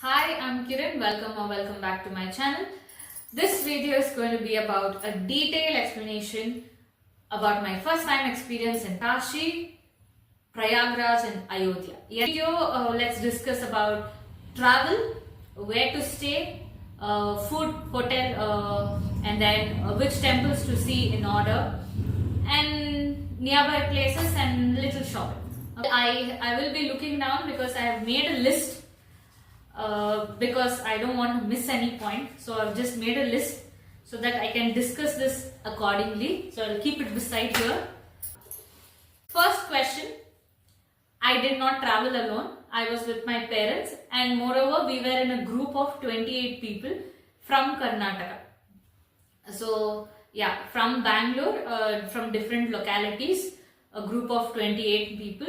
Hi, I'm Kiran. Welcome back to my channel. This video is going to be about a detailed explanation about my first time experience in Kashi, Prayagraj and Ayodhya. In this video, let's discuss about travel, where to stay, food, hotel, and then which temples to see in order, and nearby places and little shopping. I will be looking down because I have made a list because I don't want to miss any point. So I've just made a list so that I can discuss this accordingly. So I'll keep it beside here. First question. I did not travel alone. I was with my parents, and moreover we were in a group of 28 people from Karnataka. So yeah, from Bangalore, from different localities, a group of 28 people,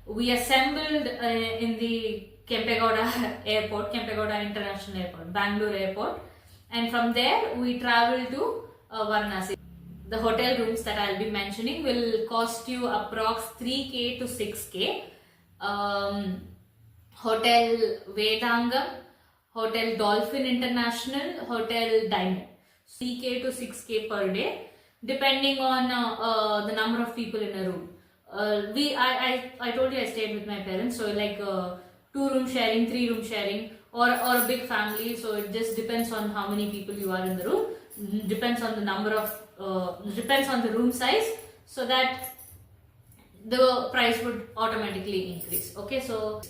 we assembled in the Kempegowda Airport, Kempegowda International Airport, Bangalore Airport, and from there we travelled to Varanasi. The hotel rooms that I'll be mentioning will cost you approx 3k to 6k. Hotel Vedangam, Hotel Dolphin International, Hotel Diamond. 3k to 6k per day, depending on the number of people in a room. I told you I stayed with my parents, so like 2-room sharing, 3-room sharing, or a big family. So it just depends on how many people you are in the room. Depends on the number of depends on the room size, so that the price would automatically increase. Okay, so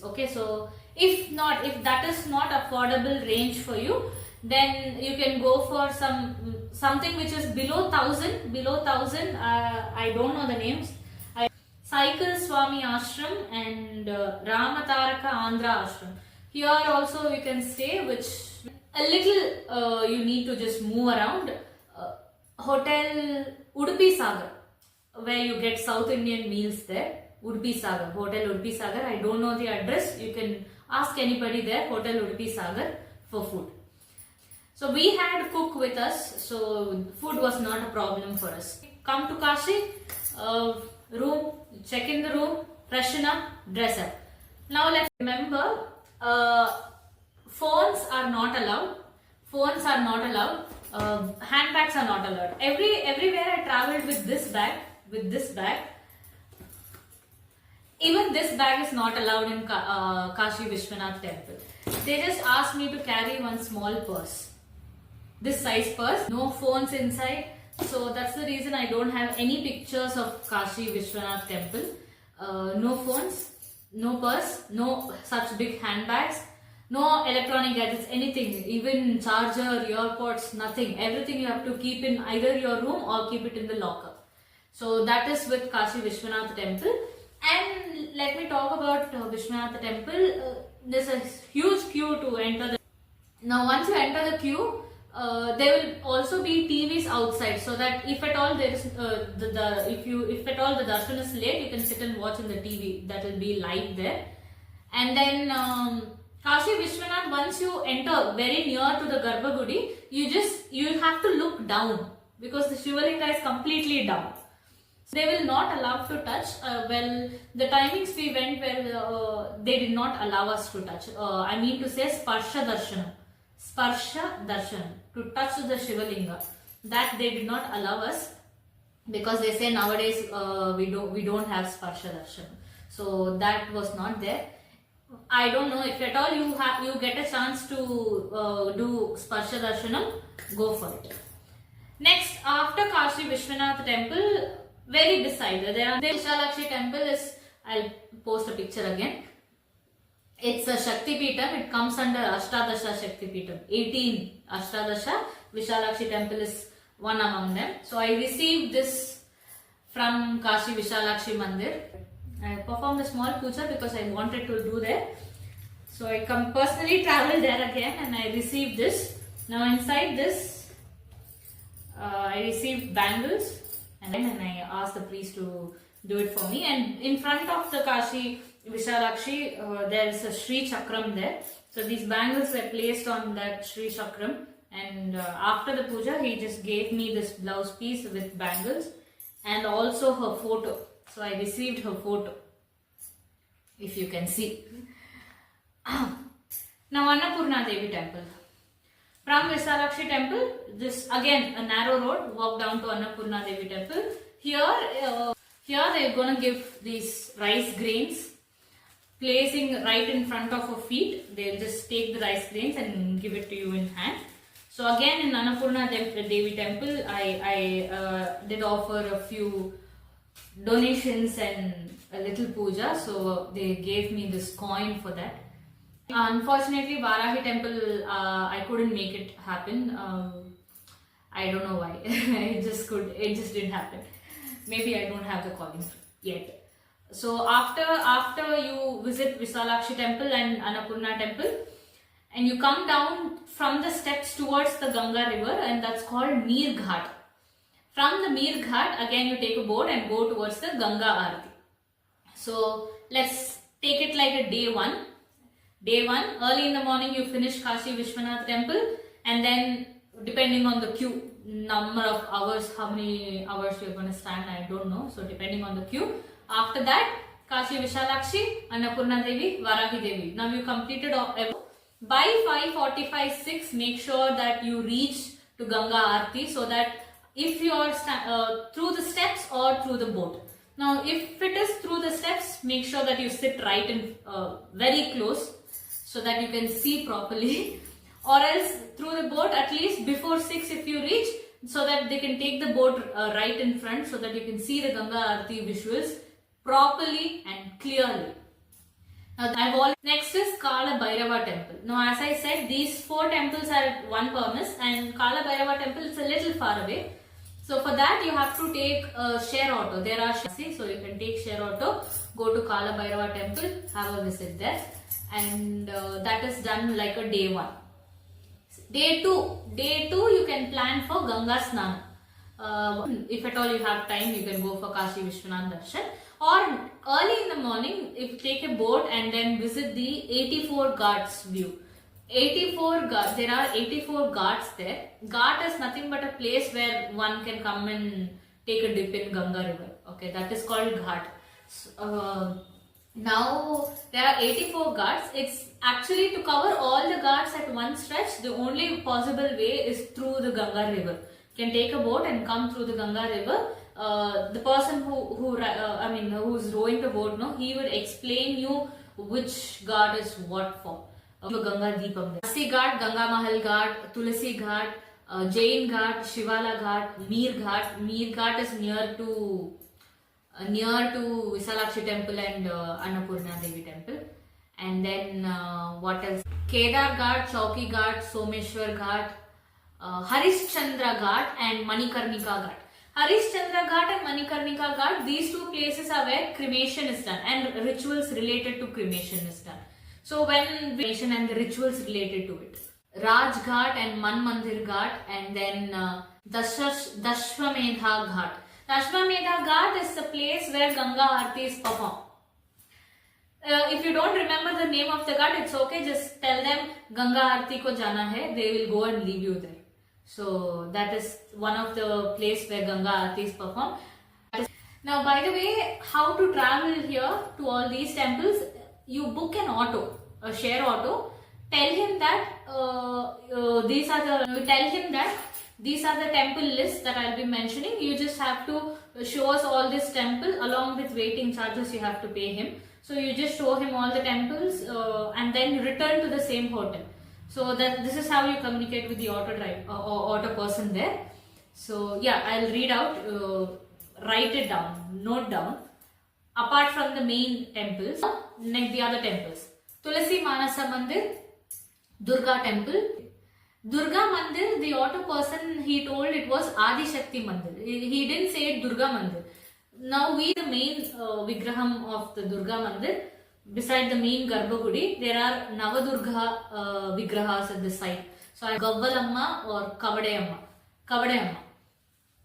if that is not affordable range for you, then you can go for something which is below 1000. I don't know the names. Cycle Swami Ashram and Ramataraka Andhra Ashram. Here also you can stay, which a little you need to just move around. Hotel Udupi Sagar, where you get South Indian meals there. Udupi Sagar, Hotel Udupi Sagar. I don't know the address. You can ask anybody there. Hotel Udupi Sagar for food. So we had cook with us, so food was not a problem for us. Come to Kashi. Room, check in the room, freshen up, dress up. Now let's remember, phones are not allowed. Handbags are not allowed. Everywhere I travelled with this bag. Even this bag is not allowed in Kashi Vishwanath temple. They just asked me to carry one small purse. This size purse, no phones inside. So that's the reason I don't have any pictures of Kashi Vishwanath temple. No phones, no purse, no such big handbags, no electronic gadgets, anything, even charger, earpods, nothing. Everything you have to keep in either your room or keep it in the locker. So that is with Kashi Vishwanath temple. And let me talk about Vishwanath temple. There's a huge queue to enter. Now once you enter the queue, there will also be TVs outside, so that if at all there is if at all the darshan is late, you can sit and watch in the TV. That will be live there. And then Kashi Vishwanath, once you enter very near to the Garbhagudi, you have to look down, because the Shivalinga is completely down. So they will not allow to touch. Well, the timings we went where they did not allow us to touch. I mean to say Sparsha Darshan, to touch the Shivalinga, that they did not allow us, because they say nowadays we don't have Sparsha Darshan. So that was not there. I don't know, if at all you get a chance to do Sparsha Darshanam, go for it. Next, after Kashi Vishwanath temple, very beside there the Vishalakshi temple is, I'll post a picture again. It's a shakthipeetam. It comes under Ashtadasha Shakthipeetam. 18 Ashtadasha. Vishalakshi temple is one among them. So I received this from Kashi Vishalakshi Mandir. I performed a small puja because I wanted to do there. So I personally travelled there again and I received this. Now inside this, I received bangles, and I asked the priest to do it for me. And in front of the Kashi Vishalakshi, there is a Sri Chakram there. So these bangles were placed on that Sri Chakram, and after the puja he just gave me this blouse piece with bangles and also her photo. So I received her photo, if you can see. Now Annapurnadevi temple. From Vishalakshi temple, this again a narrow road, walk down to Annapurnadevi temple. Here they're gonna give these rice grains, placing right in front of your feet. They'll just take the rice grains and give it to you in hand. So again in Annapurnadevi temple, I did offer a few donations and a little puja. So they gave me this coin for that. Unfortunately, Varahi temple, I couldn't make it happen. I don't know why. It just didn't happen. Maybe I don't have the calling yet. So after you visit Vishalakshi temple and Annapurna temple, and you come down from the steps towards the Ganga river, and that's called Meer Ghat. From the Meer Ghat, again you take a boat and go towards the gangaarthi. So let's take it like a day one. Day one, early in the morning you finish Kashi Vishwanath temple, and then depending on the queue, number of hours, how many hours you're going to stand, I don't know. So depending on the queue. After that, Kashi Vishalakshi, Annapurna Devi, Varahi Devi. Now you completed everything. By 5:45-6, make sure that you reach to Ganga Aarti, so that if you are through the steps or through the boat. Now if it is through the steps, make sure that you sit right in very close, so that you can see properly, or else through the boat at least before 6 if you reach, so that they can take the boat right in front, so that you can see the Ganga Aarti visuals properly and clearly. Now next is Kala Bhairava temple. Now as I said, these 4 temples are at one premise, and Kala Bhairava temple is a little far away. So for that you have to take a share auto. There are shares, so you can take share auto, go to Kala Bhairava temple, have a visit there. And that is done like a day 1. Day 2 you can plan for Ganga Snana. If at all you have time, you can go for Kashi Vishwanath Darshan, or early in the morning if you take a boat and then visit the 84 Ghats view. 84 Ghats, there are 84 Ghats there. Ghat is nothing but a place where one can come and take a dip in Ganga river. Okay, that is called Ghat. Now there are 84 Ghats. It's actually to cover all the Ghats at one stretch. The only possible way is through the Ganga river. You can take a boat and come through the Ganga river. The person who's rowing the boat, he would explain you which Ghat is what for. Ganga Deepam. Varanasi Ghat, Ganga Mahal Ghat, Tulasi Ghat, Jain Ghat, Shivala Ghat, Meer Ghat. Meer Ghat is near to Vishalakshi temple and Annapurna Devi temple. And then what else? Kedar Ghat, Chowki Ghat, Someshwar Ghat, Harishchandra Ghat and Manikarnika Ghat. Harishchandra Ghat and Manikarnika Ghat, these 2 places are where cremation is done and rituals related to cremation is done. So when cremation and the rituals related to it. Raj Ghat and Manmandir Ghat, and then Dashwamedha Ghat. Dashwamedha Ghat is the place where Ganga Aarti is performed. If you don't remember the name of the Ghat, it's okay. Just tell them Ganga Aarti ko jana hai. They will go and leave you there. So that is one of the place where Ganga Aarti is performed. Now, by the way, how to travel here to all these temples? You book an auto, a share auto. Tell him that these are the temple lists that I'll be mentioning. You just have to show us all this temple along with waiting charges you have to pay him. So you just show him all the temples and then return to the same hotel. So that this is how you communicate with the auto person there. So yeah, I'll read out, write it down, note down. Apart from the main temples, next the other temples. Tulasi Manasa Mandir, Durga temple. Durga Mandir, the auto person, he told it was Adi Shakti Mandir. He didn't say it Durga Mandir. Now the main Vigraham of the Durga Mandir, beside the main Garbhagudi, there are Navadurga Vigrahas at the side. So Gavvalamma or Kavadayamma.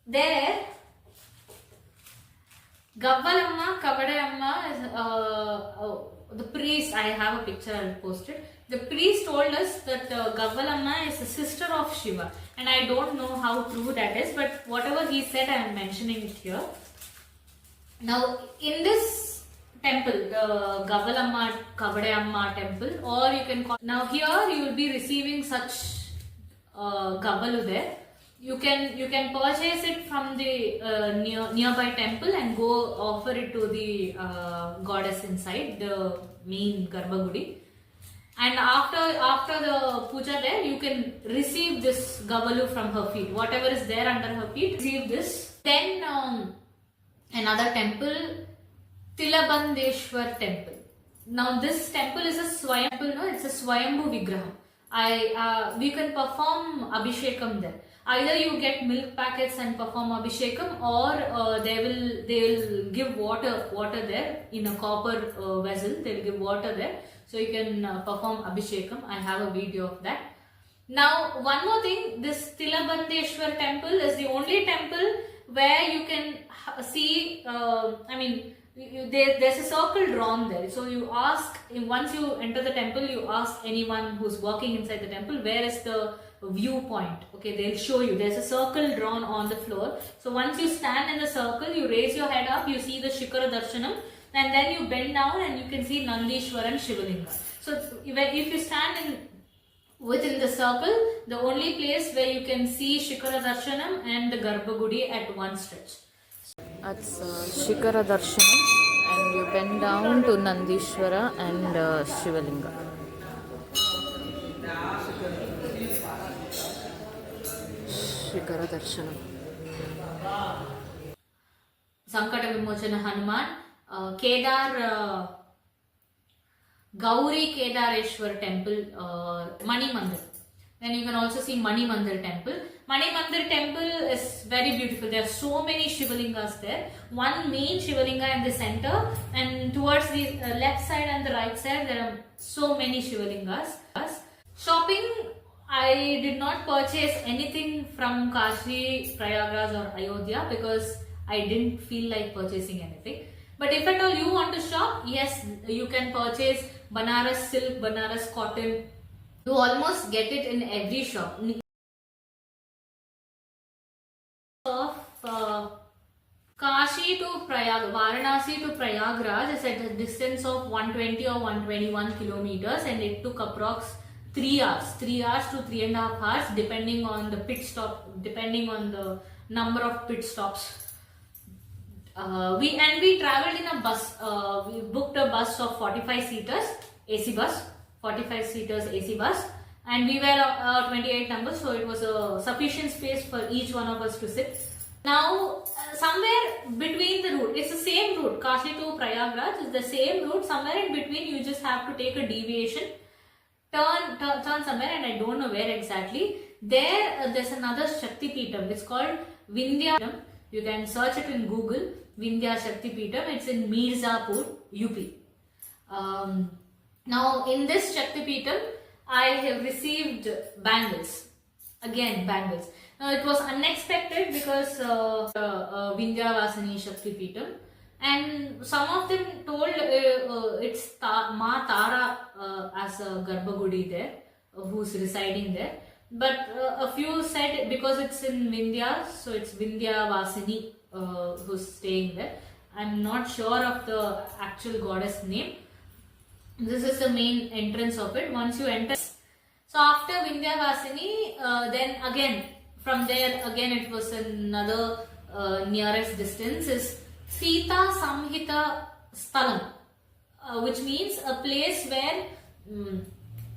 There, Gavvalamma, Kavadayamma is the priest. I have a picture, I'll post it. The priest told us that Gavvalamma is the sister of Shiva, and I don't know how true that is, but whatever he said, I am mentioning it here. Now, in this temple, the Gavalamma Kavadayamma temple, or you can call. Now here you will be receiving such Gavalu there. You can purchase it from the nearby temple and go offer it to the goddess inside the main Garbhagudi. And after the puja there, you can receive this Gavalu from her feet. Whatever is there under her feet, receive this. Then another temple, Tilabandeshwar temple. Now this temple is a Swayambhu, no? It's a Swayambhu Vigraha. We can perform Abhishekam there. Either you get milk packets and perform Abhishekam, or they will give water there in a copper vessel. They will give water there, so you can perform Abhishekam. I have a video of that. Now one more thing, this Tilabandeshwar temple is the only temple where you can see, there's a circle drawn there. So you ask, once you enter the temple, you ask anyone who's walking inside the temple, where is the viewpoint? Okay, they'll show you. There's a circle drawn on the floor. So once you stand in the circle, you raise your head up, you see the Shikara Darshanam, and then you bend down and you can see Nandishwar and Shivalinga. So if you stand within the circle, the only place where you can see Shikara Darshanam and the Garbhagudi at one stretch. That's Shikara Darshanam, and you bend down to Nandishwara and Shivalinga. Shikara Darshanam. Sankata Vimochana Hanuman, Kedar, Gauri Kedareshwar temple, Mani Mandir. Then you can also see Mani Mandir temple. Mani Mandir temple is very beautiful. There are so many Shivalingas there. One main Shivalinga in the center, and towards the left side and the right side there are so many Shivalingas. Shopping, I did not purchase anything from Kashi, Prayagraj or Ayodhya because I didn't feel like purchasing anything. But if at all you want to shop, yes, you can purchase Banaras silk, Banaras cotton. You almost get it in every shop. Of Kashi to Varanasi to Prayagraj is at a distance of 120 or 121 kilometers, and it took approx 3 hours to 3.5 hours, depending on the pit stop, depending on the number of pit stops. We traveled in a bus. We booked a bus of 45 seaters, AC bus, 45 seaters AC bus, and we were 28 numbers, so it was a sufficient space for each one of us to sit. Now, somewhere between the route, it's the same route, Kashi to Prayagraj is the same route. Somewhere in between, you just have to take a deviation, turn somewhere, and I don't know where exactly. There's another Shakthipeetam. It's called Vindhyachal. You can search it in Google. Vindhyachal. It's in Mirzapur, UP. Now, in this Shakthipeetam, I have received bangles. Again, bangles. Now, it was unexpected because Vindhyavasini Shakthipeetam, and some of them told it's Ma Tara as a Garbhagudi there, who's residing there. But a few said because it's in Vindhya, so it's Vindhyavasini who's staying there. I'm not sure of the actual goddess name. This is the main entrance of it. Once you enter, so after Vindhyavasini, then again from there again it was another nearest distance is Sitasamhitasthalam, which means a place where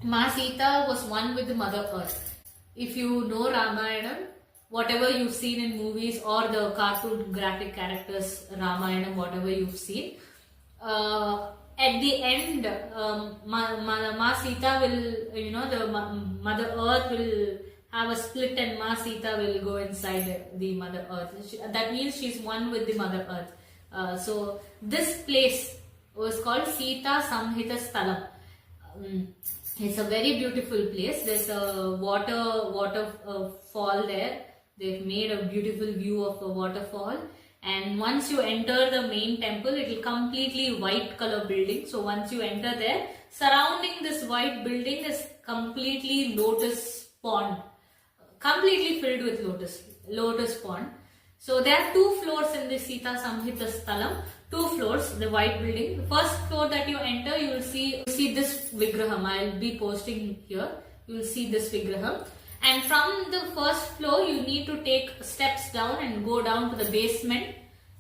Ma Sita was one with the Mother Earth. If you know Ramayana, whatever you've seen in movies or the cartoon graphic characters Ramayana, whatever you've seen, at the end, Ma Sita will, the Mother Earth will have a split and Ma Sita will go inside the Mother Earth. That means she's one with the Mother Earth. So this place was called Sitasamhitasthalam. It's a very beautiful place. There's a waterfall there. They've made a beautiful view of a waterfall. And once you enter the main temple, it will completely white color building. So once you enter there, surrounding this white building is completely lotus pond, completely filled with lotus pond. So there are 2 floors in the Sitasamhitasthalam. two floors, the white building. The first floor that you enter, you will see this Vigraham. I'll be posting here. You will see this Vigraham. And from the first floor, you need to take steps down and go down to the basement.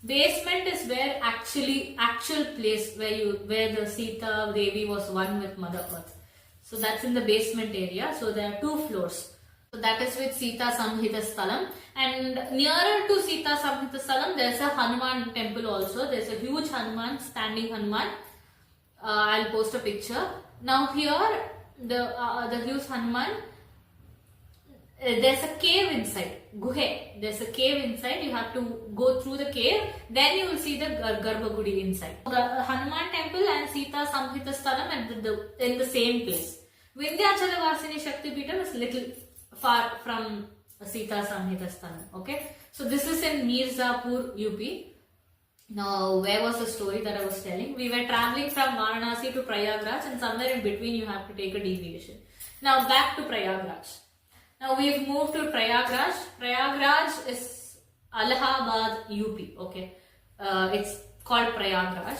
Basement is where actual place where the Sita Devi was one with Mother Earth. So that's in the basement area. So there are two floors. So that is with Sitasamhitasthalam. And nearer to Sitasamhitasthalam, there's a Hanuman temple also. There's a huge Hanuman, standing Hanuman. I'll post a picture. Now here, the huge Hanuman, there's a cave inside. Guhe. There's a cave inside. You have to go through the cave. Then you will see the Garbhagudi inside. The Hanuman temple and Sitasamhitasthalam in the same place. Vindhyachal shakthipeetam is little far from Sitasamhitasthalam. Okay. So this is in Mirzapur, UP. Now, where was the story that I was telling? We were traveling from Varanasi to Prayagraj, and somewhere in between you have to take a deviation. Now back to Prayagraj. Now we've moved to Prayagraj. Prayagraj is Allahabad, UP. Okay, it's called Prayagraj.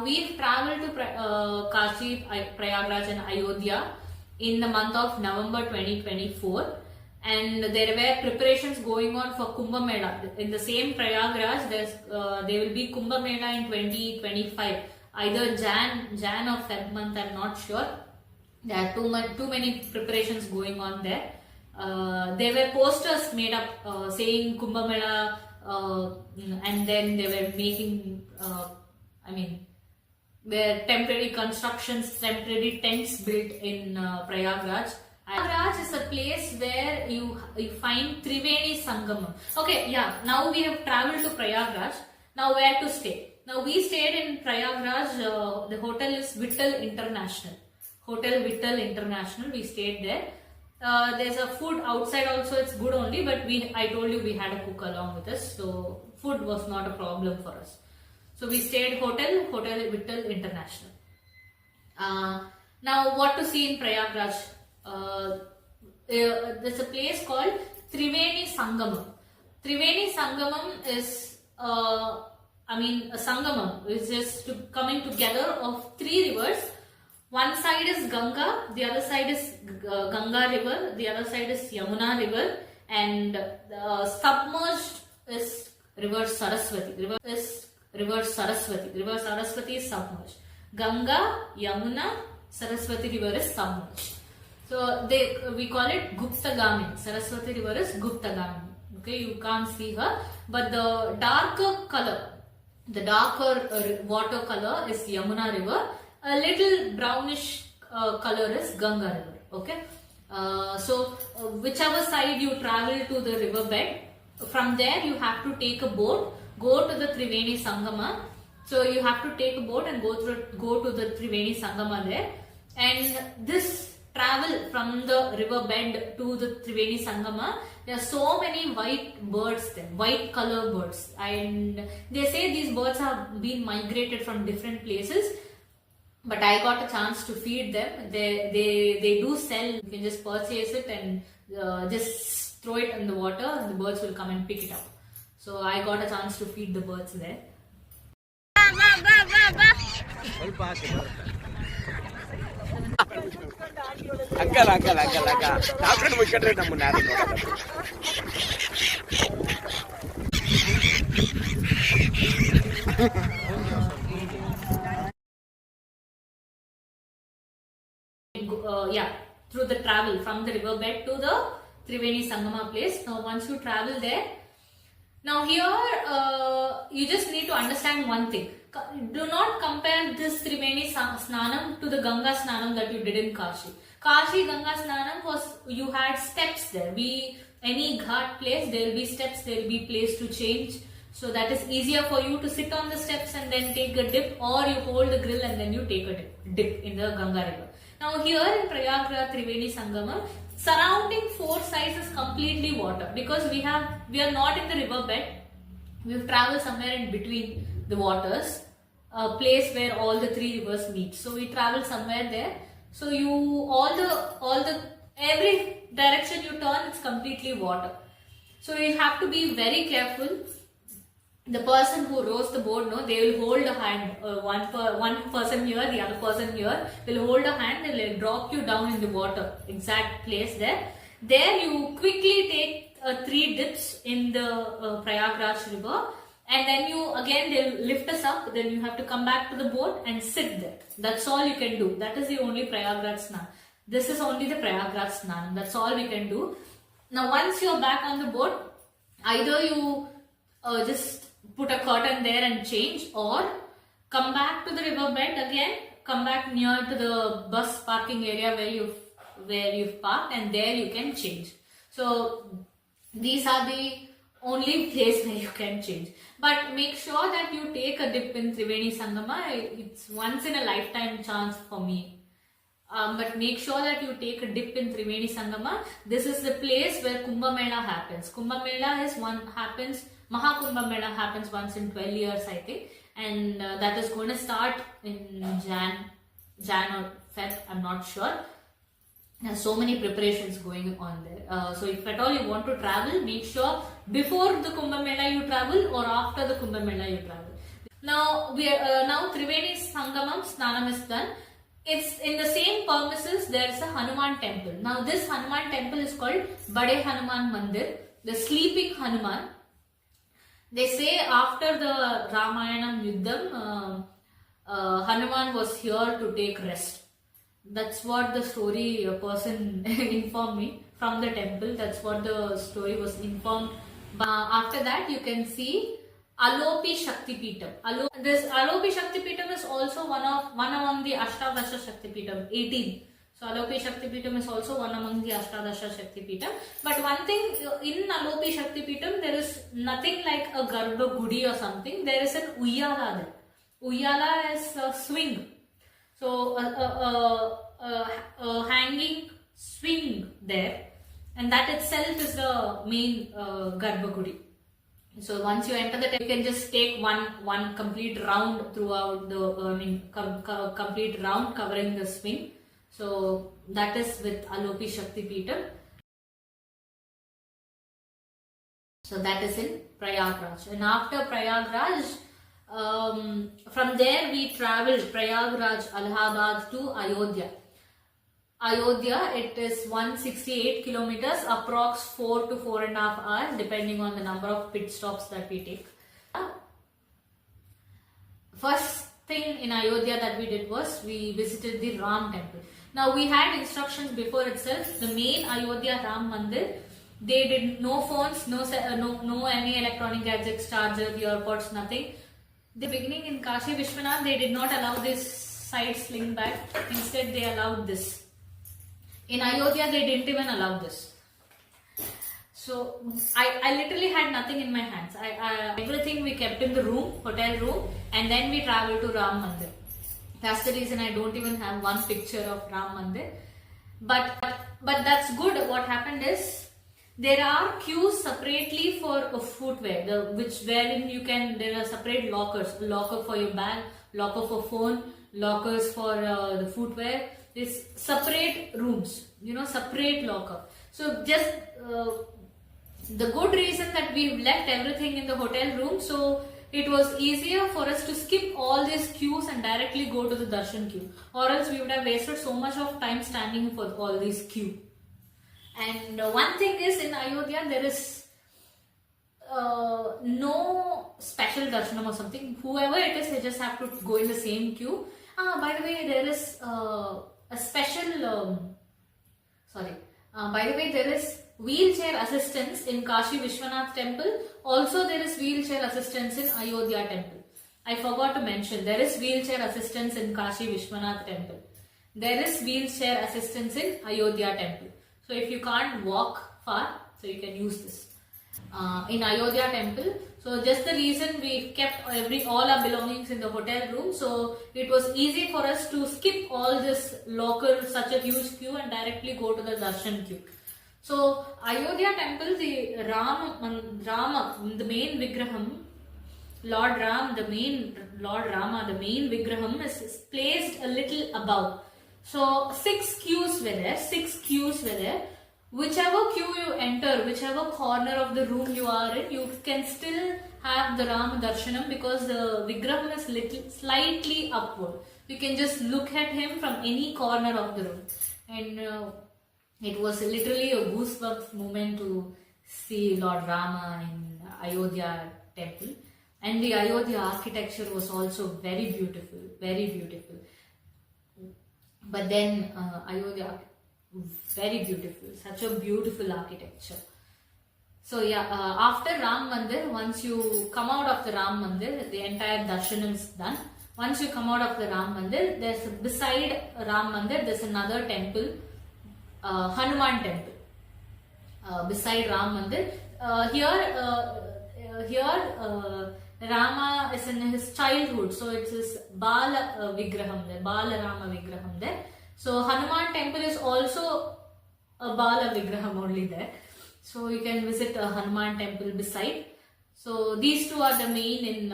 We've traveled to Kashi, Prayagraj, and Ayodhya in the month of November 2024. And there were preparations going on for Kumbh Mela. In the same Prayagraj, there will be Kumbh Mela in 2025. Either Jan or Feb month, I'm not sure. There are too many preparations going on there. There were posters made up saying Kumbh Mela, and then they were making, there are temporary constructions, temporary tents built in Prayagraj. Prayagraj is a place where you find Trivenisangamam. Okay, yeah, now we have traveled to Prayagraj. Now where to stay? Now we stayed in Prayagraj, the hotel is Vittal International. Hotel Vittal International, we stayed there. There's a food outside also, it's good only, but I told you we had a cook along with us, so food was not a problem for us. So we stayed Hotel Vittal International. Now what to see in Prayagraj? There's a place called Trivenisangamam. Trivenisangamam is a sangamam, which is coming together of three rivers. One side is Ganga, the other side is Gangariver, the other side is Yamuna river, and submerged is river Saraswathi. River Saraswathi is submerged. Ganga, Yamuna, Saraswathi river is submerged. So we call it Guptagamin. Saraswathi river is Guptagamin. Okay, you can't see her, but the darker water color is Yamuna river. A little brownish color is Ganga river. Okay, so whichever side you travel to the riverbed, from there you have to take a boat, go to the Trivenisangamam. So you have to take a boat and go to the Trivenisangamam there, and this travel from the riverbed to the Trivenisangamam, there are so many white birds there, white color birds, and they say these birds have been migrated from different places. But I got a chance to feed them. They do sell. You can just purchase it and just throw it in the water, and the birds will come and pick it up. So I got a chance to feed the birds there. Through the travel from the riverbed to the Trivenisangamam place. Now once you travel there, now here you just need to understand one thing. Do not compare this Triveni Snanam to the Ganga Snanam that you did in Kashi. Kashi Ganga Snanam you had steps there. Any ghat place, there will be steps, there will be place to change. So that is easier for you to sit on the steps and then take a dip, or you hold the grill and then you take a dip in the Ganga river. Now here in Prayagraj Trivenisangamam, surrounding four sides is completely water, because we are not in the riverbed. We've traveled somewhere in between the waters, a place where all the three rivers meet. So we travel somewhere there. So every direction you turn, it's completely water. So you have to be very careful the person who rows the boat, no, they will hold a hand. One person here, the other person here will hold a hand. They will drop you down in the water, exact place there. There you quickly take 3 dips in the Prayagraj river, and then you again they'll lift us up. Then you have to come back to the boat and sit there. That's all you can do. That is the only Prayagraj Snan. This is only the Prayagraj Snan. That's all we can do. Now once you're back on the boat, either you just put a curtain there and change, or come back to the riverbed again, come back near to the bus parking area where you've parked, and there you can change. So these are the only place where you can change. But make sure that you take a dip in Trivenisangamam. It's once in a lifetime chance for me. But make sure that you take a dip in Trivenisangamam. This is the place where Kumbh Mela happens. Kumbh Mela Maha Kumbh Mela happens once in 12 years, I think. And that is going to start in Jan or Feb, I'm not sure. There's so many preparations going on there. So if at all you want to travel, make sure before the Kumbh Mela you travel, or after the Kumbh Mela you travel. Now Trivenisangamam Snanam is done. It's in the same premises. There's a Hanuman temple. Now this Hanuman temple is called Bade Hanuman Mandir, the sleeping Hanuman. They say after the Ramayana Yuddham, Hanuman was here to take rest. That's what the story person informed me from the temple. That's what the story was informed. After that, you can see Alopi Shakthipeetam. This Alopi Shakthipeetam is also one among the Ashtadasha Shakthipeetam, 18. So Alopi Shakthipeetam is also one among the Ashtadasha Shakthipeetam. But one thing, in Alopi Shakthipeetam, there is nothing like a Garbha Gudi or something. There is an Uyyala there. Uyyala is a swing. So a hanging swing there. And that itself is the main Garbha Gudi. So once you enter the temple, you can just take one complete round throughout the, complete round covering the swing. So that is with Alopi Shakthipeetam. So that is in Prayagraj. And after Prayagraj, from there we traveled Prayagraj, Allahabad to Ayodhya. Ayodhya, it is 168 kilometers, approx 4 to 4.5 hours, depending on the number of pit stops that we take. First thing in Ayodhya that we did was we visited the Ram temple. Now we had instructions before itself. The main Ayodhya Ram Mandir, they did no phones, no any electronic gadgets, charger, earpods, nothing. The beginning in Kashi Vishwanath, they did not allow this side sling bag. Instead, they allowed this. In Ayodhya, they didn't even allow this. So I literally had nothing in my hands. Everything we kept in the room, hotel room, and then we traveled to Ram Mandir. That's the reason I don't even have one picture of Ram Mandir. But that's good. What happened is, there are queues separately for footwear, wherein you can, there are separate lockers, locker for your bag, locker for phone, lockers for the footwear. It's separate rooms, separate locker. So just the good reason that we've left everything in the hotel room, so it was easier for us to skip all these queues and directly go to the darshan queue, or else we would have wasted so much of time standing for all these queue. And one thing is, in Ayodhya there is no special darshanam or something. Whoever it is, they just have to go in the same queue. By the way, there is a special there is wheelchair assistance in Kashi Vishwanath temple. Also there is wheelchair assistance in Ayodhya temple. I forgot to mention, there is wheelchair assistance in Kashi Vishwanath temple. There is wheelchair assistance in Ayodhya temple. So if you can't walk far, so you can use this. In Ayodhya temple, so just the reason we kept all our belongings in the hotel room, so it was easy for us to skip all this locker, such a huge queue, and directly go to the darshan queue. So Ayodhya temple, the Rama, the main Vigraham, Lord Ram, the main Lord Rama, the main Vigraham is placed a little above. So 6 queues were there. whichever queue you enter, whichever corner of the room you are in, you can still have the Ram Darshanam because the Vigraham is slightly upward. You can just look at him from any corner of the room. And it was literally a goosebumps moment to see Lord Rama in Ayodhya temple. And the Ayodhya architecture was also very beautiful, very beautiful. But then Ayodhya, very beautiful, such a beautiful architecture. So yeah, after Ram Mandir, once you come out of the Ram Mandir, the entire darshanam is done. Once you come out of the Ram Mandir, there's beside Ram Mandir, there's another temple, Hanuman temple. Beside Ram Mandir, here Rama is in his childhood, so it's his Bala Vigraham there, Bala Rama Vigraham there. So Hanuman temple is also a Bala Vigraham only there. So you can visit a Hanuman temple beside. So these two are the main in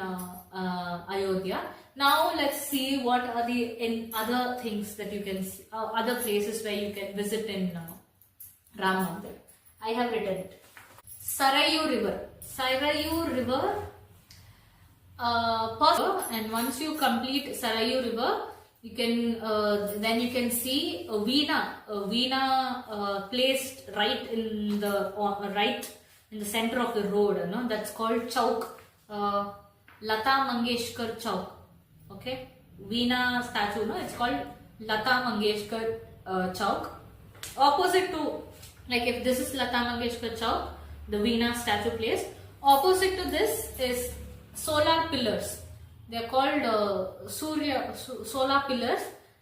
Ayodhya. Now let's see what are the other things that you can see, other places where you can visit in Ram Mandir. I have written it. Sarayu River. Sarayu River. And once you complete Sarayu River, you can then you can see a veena placed right in the center of the road. You know, that's called chowk, Lata Mangeshkar Chowk. Okay, veena statue. No, it's called Lata Mangeshkar Chowk. Opposite to, like, if this is Lata Mangeshkar Chowk, the veena statue placed. Opposite to this is solar pillars. They are called solar pillars.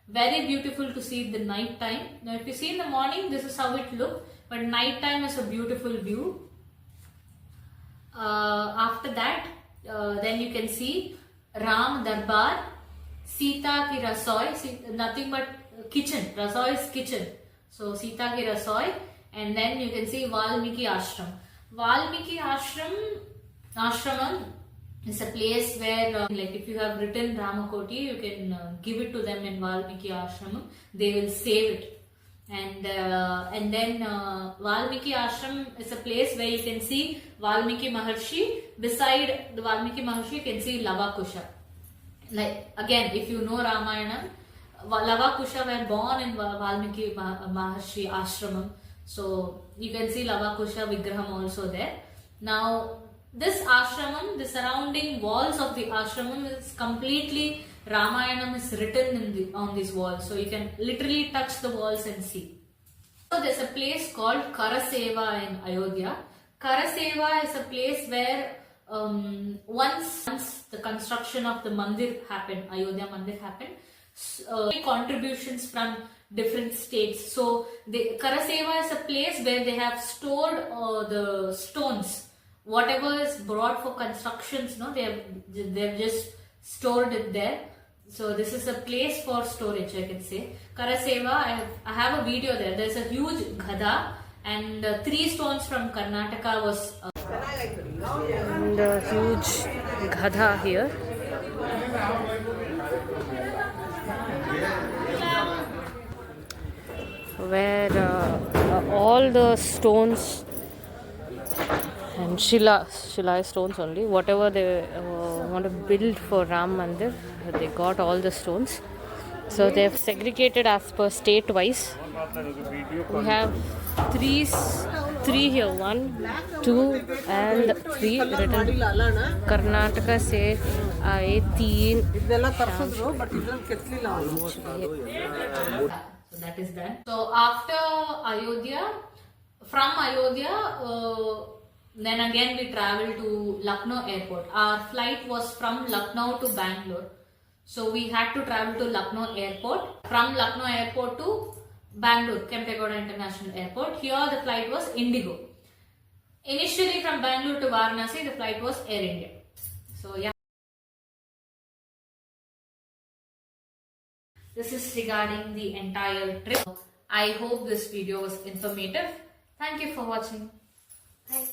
Very beautiful to see in the night time. Now if you see in the morning, this is how it looks, but night time is a beautiful view. After that, then you can see Ramdarbar, Sita ki rasoi, nothing but kitchen. Rasoi is kitchen. So Sita ki rasoi, and then you can see Valmikiashram. Ashramam is a place where, like, if you have written Ramakoti, you can give it to them in Valmikiashram. They will save it. And then Valmikiashram is a place where you can see Valmiki Maharshi. Beside the Valmiki Maharshi, you can see Lavakusha. Like, again, if you know Ramayana, Lavakusha were born in Valmiki Maharshi Ashramam. So you can see Lavakusha Vigraham also there. Now, this ashramam, the surrounding walls of the ashramam is completely Ramayanam is written on these walls. So you can literally touch the walls and see. So there's a place called Karaseva in Ayodhya. Karaseva is a place where once the construction of the mandir happened, Ayodhya mandir happened, contributions from different states. So the Karaseva is a place where they have stored the stones. Whatever is brought for constructions, no, they've just stored it there. So this is a place for storage, I can say. Karaseva, I have a video there. There's a huge ghada, and 3 stones from Karnataka was and a huge ghada here. Where all the stones and Shila stones only, whatever they want to build for Ram Mandir, they got all the stones. So they have segregated as per state wise. We have three here, 1, 2 and 3 written. Karnataka se aaye 3. So that is done. So after Ayodhya, from Ayodhya, then again we traveled to Lucknow airport. Our flight was from Lucknow to Bangalore. So we had to travel to Lucknow airport. From Lucknow airport to Bangalore, Kempegowda International Airport. Here the flight was Indigo. Initially from Bangalore to Varanasi, the flight was Air India. So yeah. This is regarding the entire trip. I hope this video was informative. Thank you for watching. Bye.